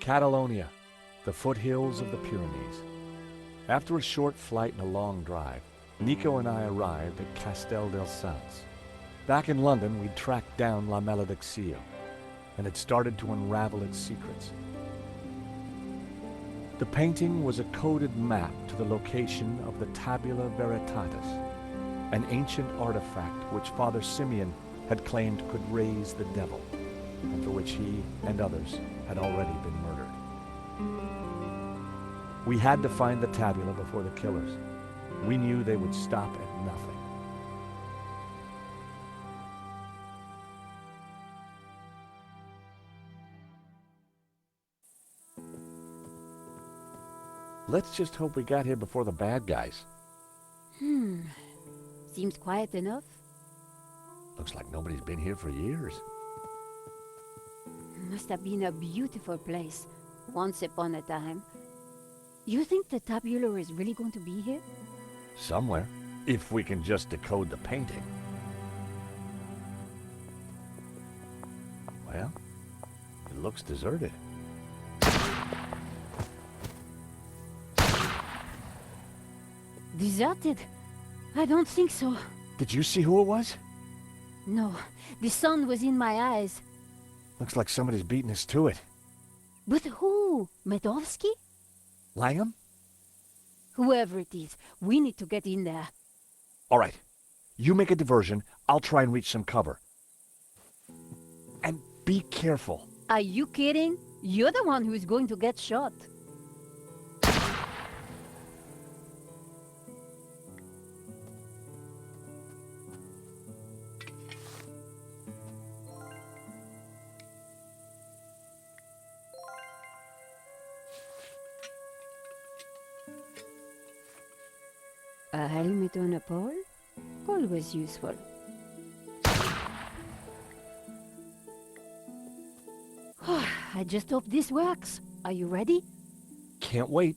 Catalonia, the foothills of the Pyrenees. After a short flight and a long drive, Nico and I arrived at Castell del Sants. Back in London, we'd tracked down La Malediccio and had started to unravel its secrets. The painting was a coded map to the location of the Tabula Veritatis, an ancient artifact which Father Simeon had claimed could raise the devil, and for which he and others had already been murdered. We had to find the tabula before the killers. We knew they would stop at nothing. Let's just hope we got here before the bad guys. Seems quiet enough. Looks like nobody's been here for years. Must have been a beautiful place, once upon a time. You think the tabula is really going to be here? Somewhere, if we can just decode the painting. Well, it looks deserted. Deserted? I don't think so. Did you see who it was? No, the sun was in my eyes. Looks like somebody's beating us to it. But who? Medovsky? Langham? Whoever it is, we need to get in there. All right. You make a diversion. I'll try and reach some cover. And be careful. Are you kidding? You're the one who's going to get shot. A helmet on a pole? Always useful. I just hope this works. Are you ready? Can't wait.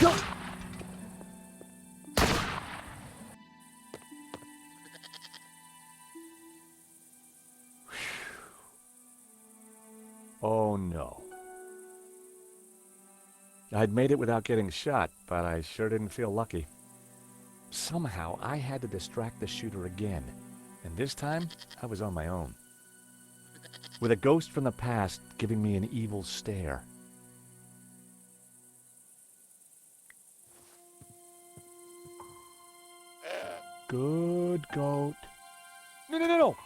Go! Oh no. I'd made it without getting shot, but I sure didn't feel lucky. Somehow, I had to distract the shooter again, and this time, I was on my own. With a ghost from the past giving me an evil stare. Good goat. No, no, no, no!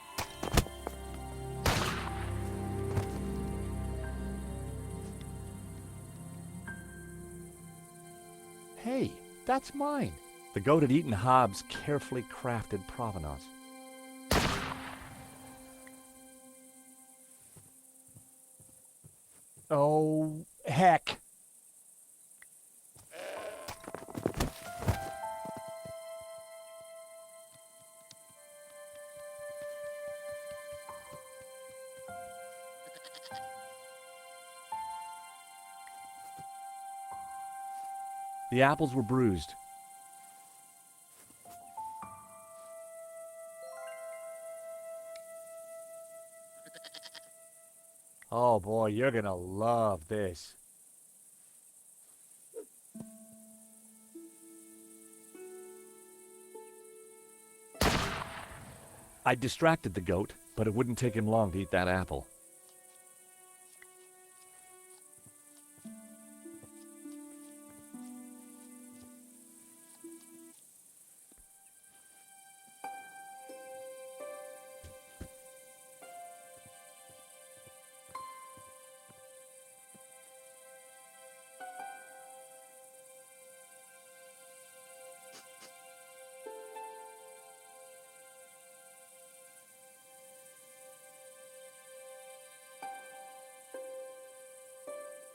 Hey, that's mine. The goat had eaten Hobbs' carefully crafted provenance. Oh, heck. The apples were bruised. Oh boy, you're gonna love this. I distracted the goat, but it wouldn't take him long to eat that apple.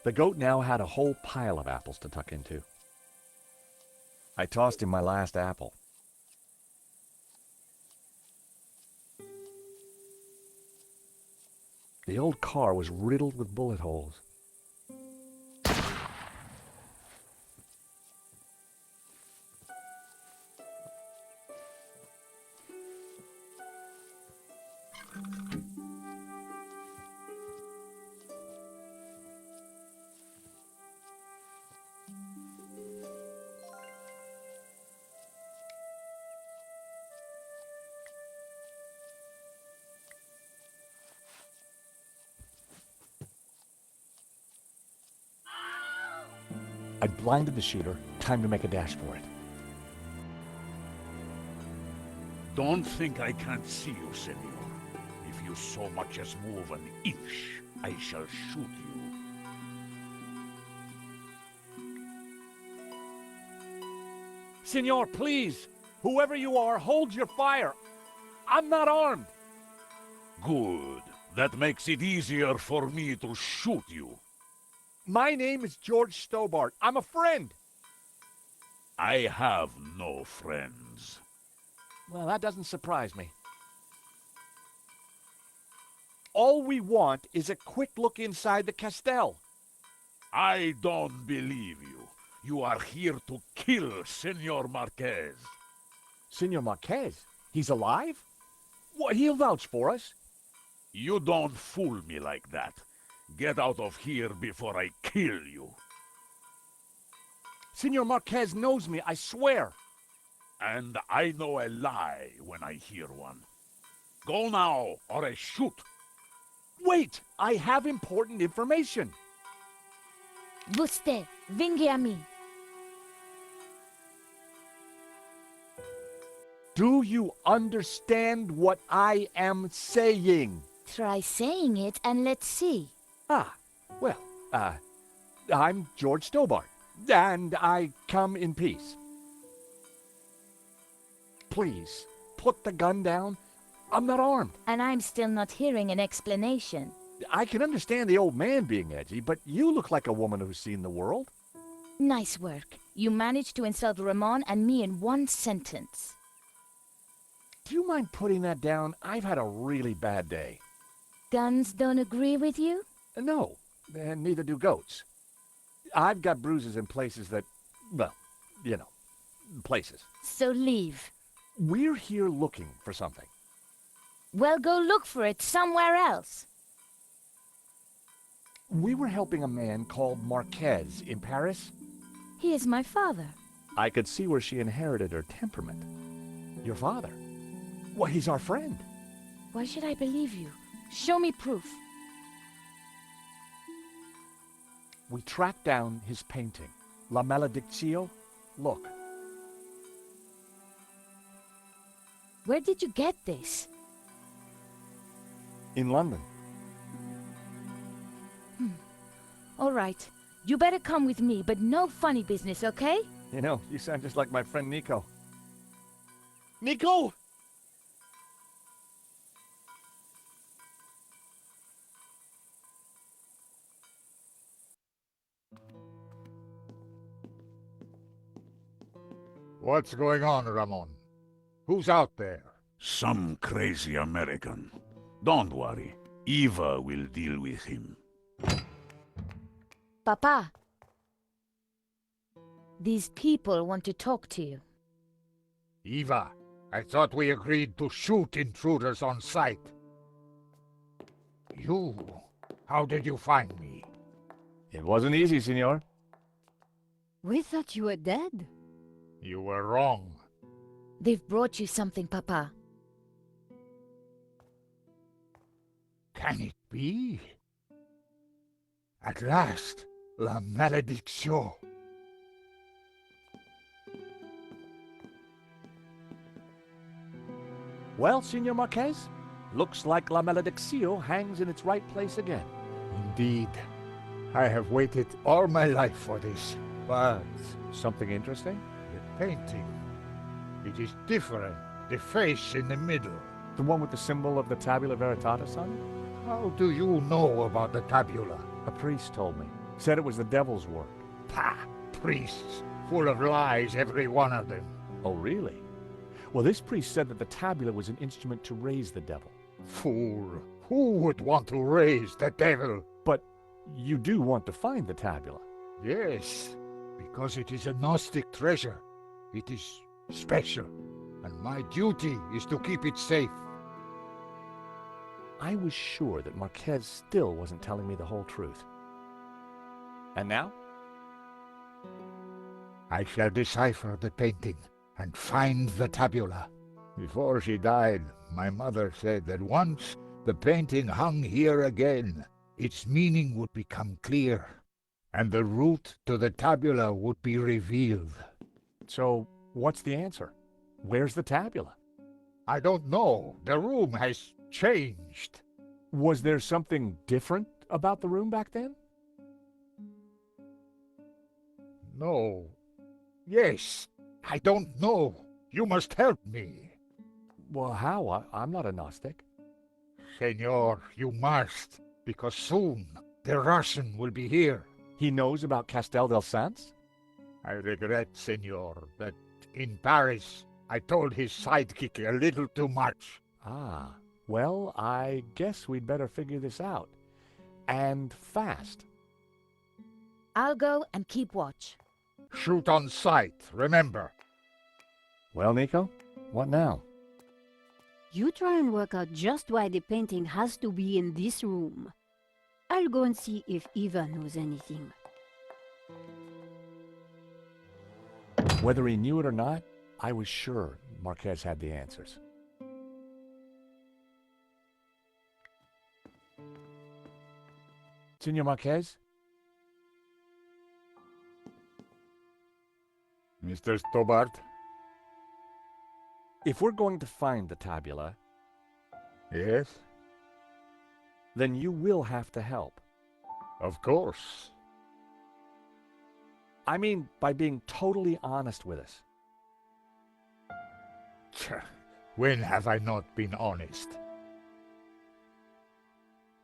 The goat now had a whole pile of apples to tuck into. I tossed him my last apple. The old car was riddled with bullet holes. I blinded the shooter. Time to make a dash for it. Don't think I can't see you, senor. If you so much as move an inch, I shall shoot you. Senor, please! Whoever you are, hold your fire! I'm not armed! Good. That makes it easier for me to shoot you. My name is George Stobart. I'm a friend! I have no friends. Well, that doesn't surprise me. All we want is a quick look inside the Castell. I don't believe you. You are here to kill Senor Marquez. Senor Marquez? He's alive? What, he'll vouch for us? You don't fool me like that. Get out of here before I kill you. Senor Marquez knows me, I swear. And I know a lie when I hear one. Go now, or I shoot. Wait! I have important information. Vostè, venghi a me. Do you understand what I am saying? Try saying it and let's see. Well, I'm George Stobart, and I come in peace. Please, put the gun down. I'm not armed. And I'm still not hearing an explanation. I can understand the old man being edgy, but you look like a woman who's seen the world. Nice work. You managed to insult Ramon and me in one sentence. Do you mind putting that down? I've had a really bad day. Guns don't agree with you? No, and neither do goats. I've got bruises in places that, well, you know, places. So leave. We're here looking for something. Well, go look for it somewhere else. We were helping a man called Marquez in Paris. He is my father. I could see where she inherited her temperament. Your father? Well, he's our friend. Why should I believe you? Show me proof. We tracked down his painting, La Maledictio. Look. Where did you get this? In London. All right. You better come with me, but no funny business, okay? You know, you sound just like my friend Nico. Nico! What's going on, Ramon? Who's out there? Some crazy American. Don't worry. Eva will deal with him. Papa. These people want to talk to you. Eva, I thought we agreed to shoot intruders on sight. You? How did you find me? It wasn't easy, senor. We thought you were dead. You were wrong. They've brought you something, Papa. Can it be? At last, La Maledictio. Well, Senor Marquez, looks like La Maledictio hangs in its right place again. Indeed. I have waited all my life for this. But something interesting? The painting. It is different. The face in the middle. The one with the symbol of the Tabula Veritatis on it? How do you know about the tabula? A priest told me. Said it was the devil's work. Pah! Priests. Full of lies, every one of them. Oh, really? Well, this priest said that the tabula was an instrument to raise the devil. Fool. Who would want to raise the devil? But you do want to find the tabula. Yes, because it is a Gnostic treasure. It is special, and my duty is to keep it safe. I was sure that Marquez still wasn't telling me the whole truth. And now? I shall decipher the painting and find the tabula. Before she died, my mother said that once the painting hung here again, its meaning would become clear, and the route to the tabula would be revealed. So, what's the answer? Where's the tabula? I don't know. The room has changed. Was there something different about the room back then? No. Yes. I don't know. You must help me. Well, how? I'm not a Gnostic. Senor, you must, because soon the Russian will be here. He knows about Castel del Sants? I regret, senor, that in Paris I told his sidekick a little too much. Ah, well, I guess we'd better figure this out. And fast. I'll go and keep watch. Shoot on sight, remember. Well, Nico, what now? You try and work out just why the painting has to be in this room. I'll go and see if Eva knows anything. Whether he knew it or not, I was sure Marquez had the answers. Senor Marquez? Mr. Stobart? If we're going to find the tabula, Yes? then you will have to help. Of course. I mean, by being totally honest with us. When have I not been honest?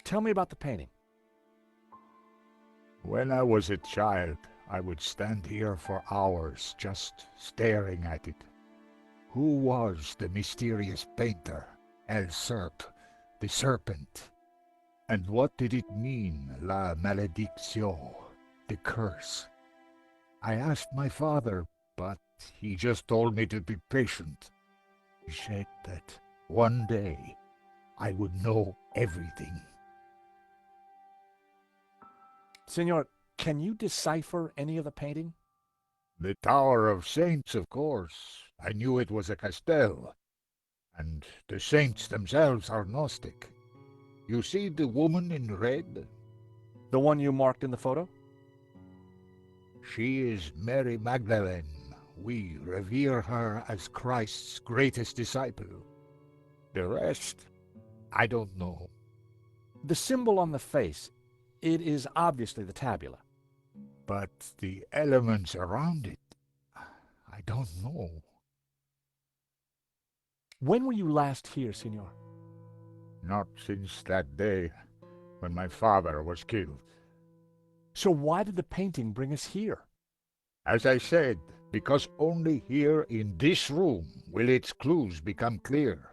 Tell me about the painting. When I was a child, I would stand here for hours just staring at it. Who was the mysterious painter, the Serpent? And what did it mean, la maledicción, the curse? I asked my father, but he just told me to be patient. He said that one day I would know everything. Senor, can you decipher any of the painting? The Tower of Saints, of course. I knew it was a Castell. And the saints themselves are Gnostic. You see the woman in red? The one you marked in the photo? She is Mary Magdalene. We revere her as Christ's greatest disciple. The rest, I don't know. The symbol on the face, it is obviously the tabula. But the elements around it, I don't know. When were you last here, Senor? Not since that day when my father was killed. So why did the painting bring us here? As I said, because only here in this room will its clues become clear.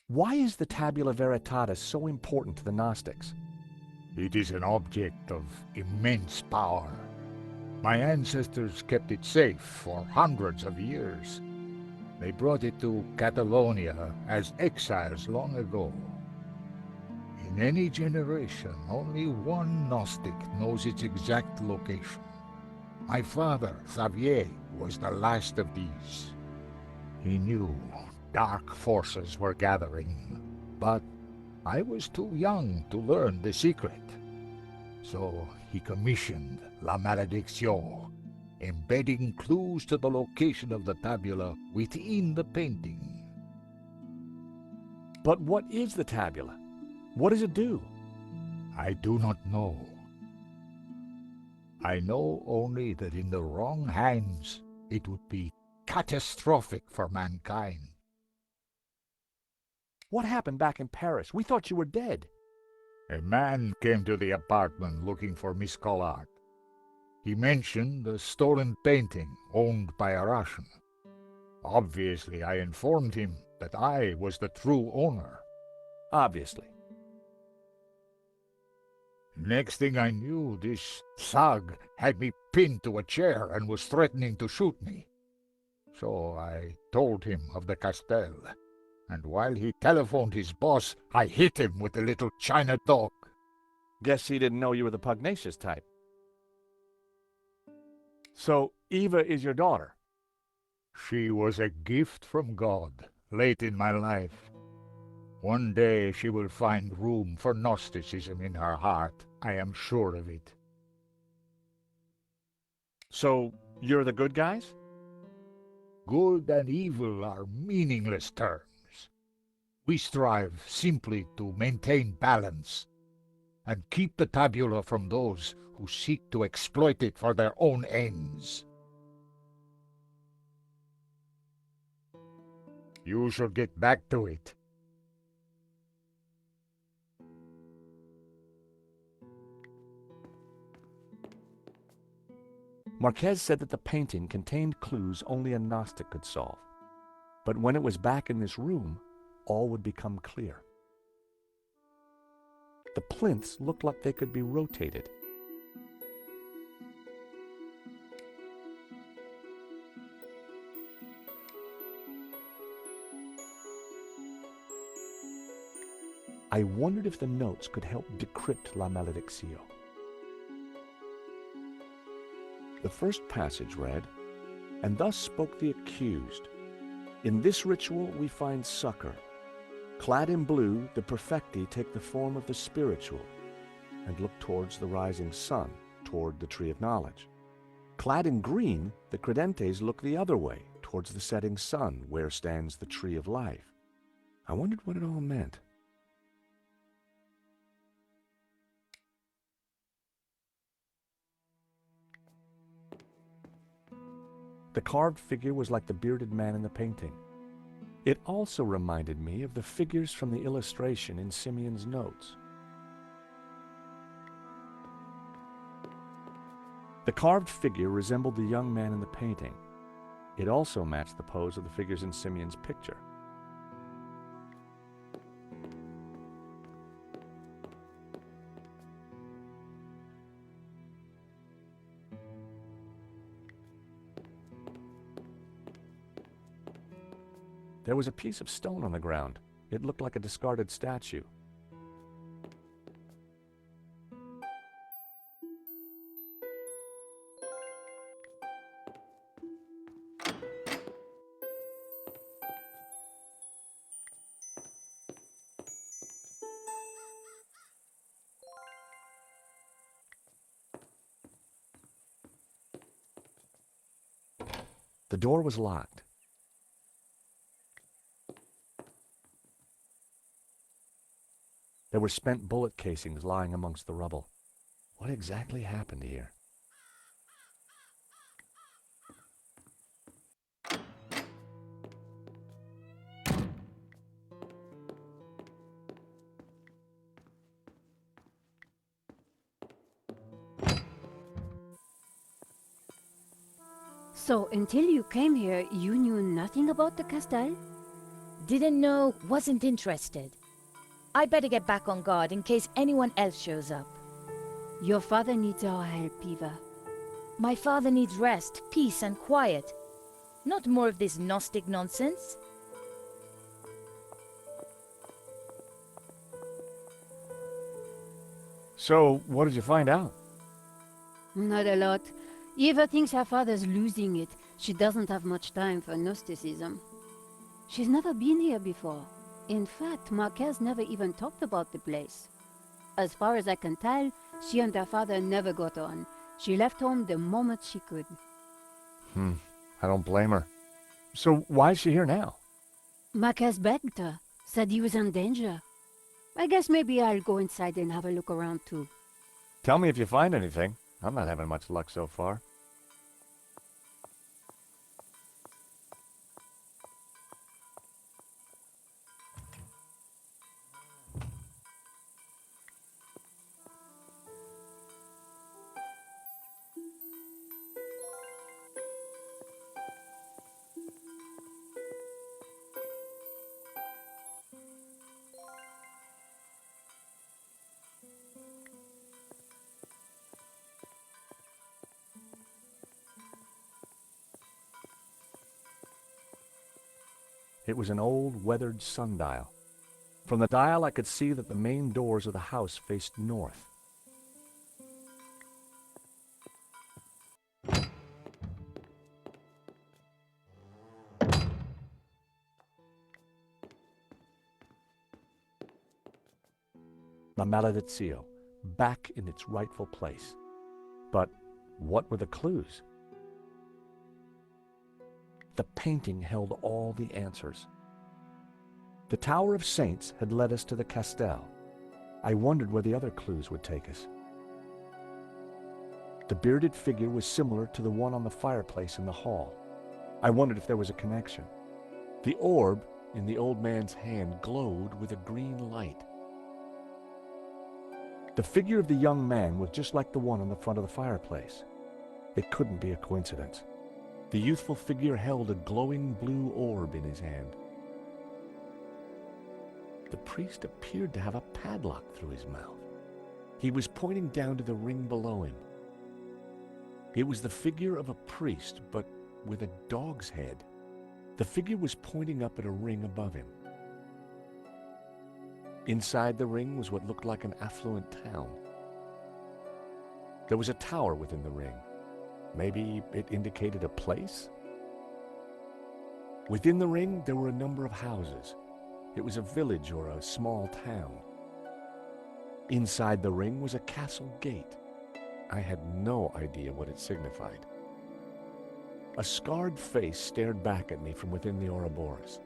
Why is the tabula veritatis so important to the Gnostics? It is an object of immense power. My ancestors kept it safe for hundreds of years. They brought it to Catalonia as exiles long ago. In any generation, only one Gnostic knows its exact location. My father, Xavier, was the last of these. He knew dark forces were gathering, but I was too young to learn the secret. So he commissioned La Maledicción, embedding clues to the location of the tabula within the painting. But what is the tabula? What does it do? I do not know. I know only that in the wrong hands it would be catastrophic for mankind. What happened back in Paris? We thought you were dead. A man came to the apartment looking for Miss Collard. He mentioned a stolen painting owned by a Russian. Obviously, I informed him that I was the true owner. Obviously. Next thing I knew, this thug had me pinned to a chair and was threatening to shoot me. So I told him of the Castell, and while he telephoned his boss, I hit him with the little China dog. Guess he didn't know you were the pugnacious type. So, Eva is your daughter? She was a gift from God, late in my life. One day she will find room for Gnosticism in her heart, I am sure of it. So, you're the good guys? Good and evil are meaningless terms. We strive simply to maintain balance and keep the tabula from those who seek to exploit it for their own ends. You shall get back to it. Marquez said that the painting contained clues only a Gnostic could solve. But when it was back in this room, all would become clear. The plinths looked like they could be rotated. I wondered if the notes could help decrypt La Malediccio. The first passage read, "And thus spoke the accused. In this ritual we find succor. Clad in blue, the perfecti take the form of the spiritual and look towards the rising sun, toward the tree of knowledge. Clad in green, the credentes look the other way, towards the setting sun, where stands the tree of life." I wondered what it all meant. The carved figure was like the bearded man in the painting. It also reminded me of the figures from the illustration in Simeon's notes. The carved figure resembled the young man in the painting. It also matched the pose of the figures in Simeon's picture. There was a piece of stone on the ground. It looked like a discarded statue. The door was locked. There were spent bullet casings lying amongst the rubble. What exactly happened here? So, until you came here, you knew nothing about the Castell? Didn't know, wasn't interested. I better get back on guard in case anyone else shows up. Your father needs our help, Eva. My father needs rest, peace, and quiet. Not more of this Gnostic nonsense. So, what did you find out? Not a lot. Eva thinks her father's losing it. She doesn't have much time for Gnosticism. She's never been here before. In fact, Marquez never even talked about the place. As far as I can tell, she and her father never got on. She left home the moment she could. I don't blame her. So why is she here now? Marquez begged her, said he was in danger. I guess maybe I'll go inside and have a look around too. Tell me if you find anything. I'm not having much luck so far. It was an old, weathered sundial. From the dial, I could see that the main doors of the house faced north. La Malediccio, back in its rightful place. But what were the clues? The painting held all the answers. The Tower of Saints had led us to the Castell. I wondered where the other clues would take us. The bearded figure was similar to the one on the fireplace in the hall. I wondered if there was a connection. The orb in the old man's hand glowed with a green light. The figure of the young man was just like the one on the front of the fireplace. It couldn't be a coincidence. The youthful figure held a glowing blue orb in his hand. The priest appeared to have a padlock through his mouth. He was pointing down to the ring below him. It was the figure of a priest, but with a dog's head. The figure was pointing up at a ring above him. Inside the ring was what looked like an affluent town. There was a tower within the ring. Maybe it indicated a place? Within the ring, there were a number of houses. It was a village or a small town. Inside the ring was a castle gate. I had no idea what it signified. A scarred face stared back at me from within the Ouroboros.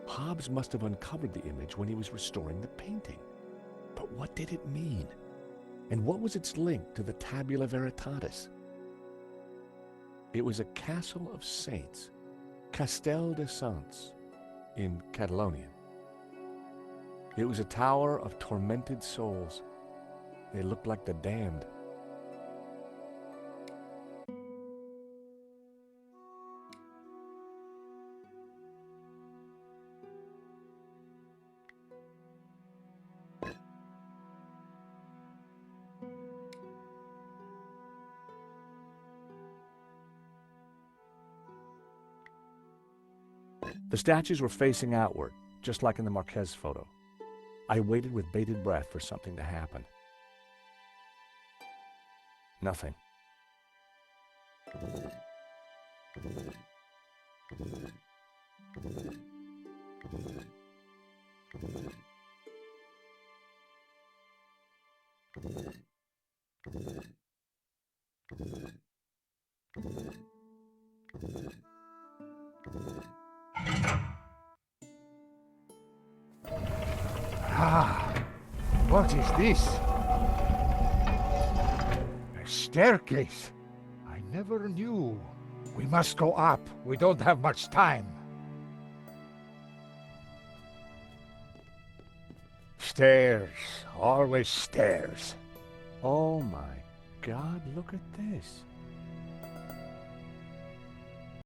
Hobbes must have uncovered the image when he was restoring the painting. But what did it mean? And what was its link to the Tabula Veritatis? It was a castle of saints, Castell de Sants, in Catalonia. It was a tower of tormented souls. They looked like the damned. The statues were facing outward, just like in the Marquez photo. I waited with bated breath for something to happen. Nothing. Ah, what is this? A staircase. I never knew. We must go up. We don't have much time. Stairs. Always stairs. Oh my God, look at this.